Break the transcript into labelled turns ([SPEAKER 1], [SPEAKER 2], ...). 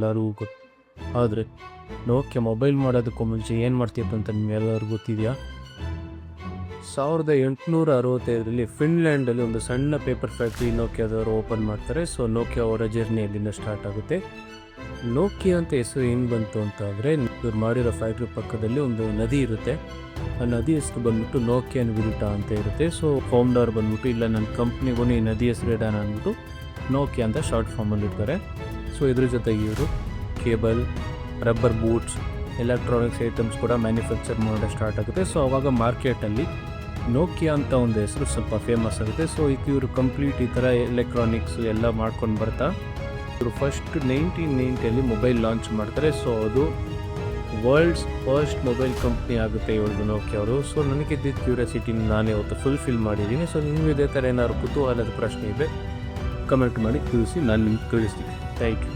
[SPEAKER 1] ಎಲ್ಲರಿಗೂ ಗೊತ್ತು. ಆದರೆ ನೋಕಿಯಾ ಮೊಬೈಲ್ ಮಾಡೋದಕ್ಕೂ ಮುಂಚೆ ಏನು ಮಾಡ್ತಿತ್ತು ಅಂತ ನಿಮ್ಗೆಲ್ಲರಿಗೂ ಗೊತ್ತಿದೆಯಾ? 1865ರಲ್ಲಿ ಫಿನ್ಲ್ಯಾಂಡಲ್ಲಿ ಒಂದು ಸಣ್ಣ ಪೇಪರ್ ಫ್ಯಾಕ್ಟ್ರಿ ನೋಕಿಯಾದವರು ಓಪನ್ ಮಾಡ್ತಾರೆ. ಸೊ ನೋಕಿಯಾ ಅವರ ಜರ್ನಿ ಅಲ್ಲಿಂದ ಸ್ಟಾರ್ಟ್ ಆಗುತ್ತೆ. ನೋಕಿಯಾ ಅಂತ ಹೆಸರು ಏನು ಬಂತು ಅಂತ ಆದರೆ, ಇವ್ರು ಮಾಡಿರೋ ಫ್ಯಾಕ್ಟ್ರಿ ಪಕ್ಕದಲ್ಲಿ ಒಂದು ನದಿ ಇರುತ್ತೆ. ಆ ನದಿ ಹೆಸರು ಬಂದ್ಬಿಟ್ಟು ನೋಕಿಯನ್ ವಿಲ್ಟಾ ಅಂತ ಇರುತ್ತೆ. ಸೊ ಫೌಂಡರ್ ಬಂದ್ಬಿಟ್ಟು ಇಲ್ಲ ನನ್ನ ಕಂಪ್ನಿಗೂ ಈ ನದಿ ಹೆಸರು ಇಡೋಣ ಅಂದ್ಬಿಟ್ಟು ನೋಕಿಯಾ ಅಂತ ಶಾರ್ಟ್ ಫಾರ್ಮಲ್ಲಿ ಇರ್ತಾರೆ. ಸೊ ಇದ್ರ ಜೊತೆಗೆ ಇವರು cable, rubber boots, electronics items ಕೂಡ ಮ್ಯಾನುಫ್ಯಾಕ್ಚರ್ ಮಾಡೋಕ್ಕೆ ಸ್ಟಾರ್ಟ್ ಆಗುತ್ತೆ. ಸೊ ಅವಾಗ ಮಾರ್ಕೆಟಲ್ಲಿ ನೋಕಿಯಾ ಅಂತ ಒಂದು ಹೆಸರು ಸ್ವಲ್ಪ ಫೇಮಸ್ ಆಗುತ್ತೆ. ಸೊ ಇವರು ಕಂಪ್ಲೀಟ್ ಈ ಥರ ಎಲೆಕ್ಟ್ರಾನಿಕ್ಸ್ ಎಲ್ಲ ಮಾಡ್ಕೊಂಡು ಬರ್ತಾ ಇವರು ಫಸ್ಟ್ 1990ಯಲ್ಲಿ ಮೊಬೈಲ್ ಲಾಂಚ್ ಮಾಡ್ತಾರೆ. ಸೊ ಅದು ವರ್ಲ್ಡ್ಸ್ ಫಸ್ಟ್ ಮೊಬೈಲ್ ಕಂಪ್ನಿ ಆಗುತ್ತೆ ಇವ್ರದ್ದು ನೋಕಿಯಾ ಅವರು. ಸೊ ನನಗಿದ್ದ ಕ್ಯೂರಿಯಾಸಿಟಿ ನಾನು ಇವತ್ತು ಫುಲ್ಫಿಲ್ ಮಾಡಿದ್ದೀನಿ. ಸೊ ನಿಮಗೂ ಇದೇ ಥರ ಏನಾದ್ರು ಕುತೂಹಲದ ಪ್ರಶ್ನೆ ಇದೆ ಕಮೆಂಟ್ ಮಾಡಿ ತಿಳಿಸಿ, ನಾನು ನಿಮ್ಗೆ ತಿಳಿಸ್ತೀನಿ. Thank you.